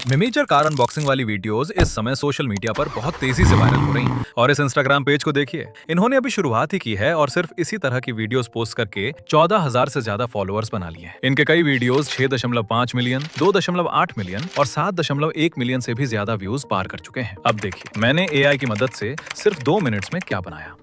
मिमीचर car unboxing वाली videos इस समय सोशल मीडिया पर बहुत तेजी से वायरल हो रही हैं। और इस इंस्टाग्राम पेज को देखिए, इन्होंने अभी शुरुआत ही की है और सिर्फ इसी तरह की वीडियोस पोस्ट करके 14,000 से ज्यादा फॉलोअर्स बना लिए हैं। इनके कई वीडियोस 6.5 मिलियन, 2.8 मिलियन और 7.1 मिलियन से भी ज्यादा व्यूज पार कर चुके हैं। अब देखिए मैंने एआई की मदद से सिर्फ 2 मिनट्स में क्या बनाया।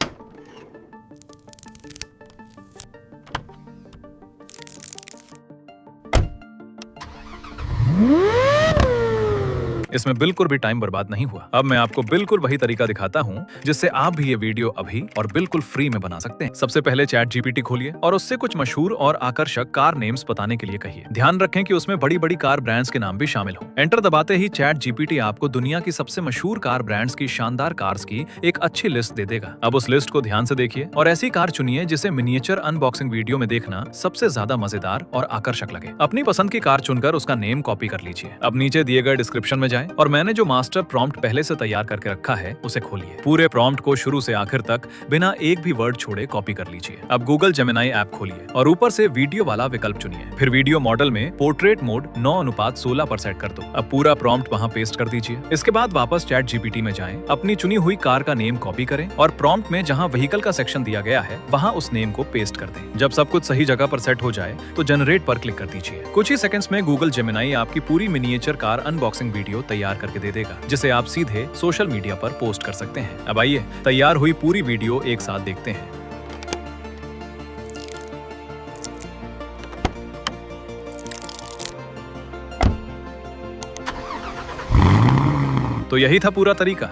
इसमें बिल्कुल भी टाइम बर्बाद नहीं हुआ। अब मैं आपको बिल्कुल वही तरीका दिखाता हूँ जिससे आप भी ये वीडियो अभी और बिल्कुल फ्री में बना सकते हैं। सबसे पहले चैट जीपीटी खोलिए और उससे कुछ मशहूर और आकर्षक कार नेम्स बताने के लिए कहिए। ध्यान रखें कि उसमें बड़ी बड़ी कार ब्रांड्स के नाम भी शामिल हों। एंटर दबाते ही चैट जीपीटी आपको दुनिया की सबसे मशहूर कार ब्रांड्स की शानदार कार्स की एक अच्छी लिस्ट दे देगा। अब उस लिस्ट को ध्यान से देखिए और ऐसी कार चुनिए जिसे मिनिएचर अनबॉक्सिंग वीडियो में देखना सबसे ज्यादा मजेदार और आकर्षक लगे। अपनी पसंद की कार चुनकर उसका नेम कॉपी कर लीजिए। अब नीचे दिए गए डिस्क्रिप्शन में जाएं और मैंने जो मास्टर प्रॉम्प्ट पहले से तैयार करके रखा है उसे खोलिए। पूरे प्रॉम्प्ट को शुरू से आखिर तक बिना एक भी वर्ड छोड़े कॉपी कर लीजिए। अब गूगल जेमिनी ऐप खोलिए और ऊपर से वीडियो वाला विकल्प चुनिए। फिर वीडियो मॉडल में पोर्ट्रेट मोड 9:16 पर सेट कर दो। अब पूरा प्रॉम्प्ट वहां पेस्ट कर दीजिए। इसके बाद वापस चैट जीपीटी में जाएं, अपनी चुनी हुई कार का नेम कॉपी करें और प्रॉम्प्ट में जहां व्हीकल का सेक्शन दिया गया है वहां उस नेम को पेस्ट कर दें। जब सब कुछ सही जगह पर सेट हो जाए तो जनरेट पर क्लिक कर दीजिए। कुछ ही सेकंड्स में गूगल जेमिनी आपकी पूरी मिनिएचर कार अनबॉक्सिंग वीडियो तैयार करके दे देगा, जिसे आप सीधे सोशल मीडिया पर पोस्ट कर सकते हैं। अब आइए तैयार हुई पूरी वीडियो एक साथ देखते हैं। तो यही था पूरा तरीका।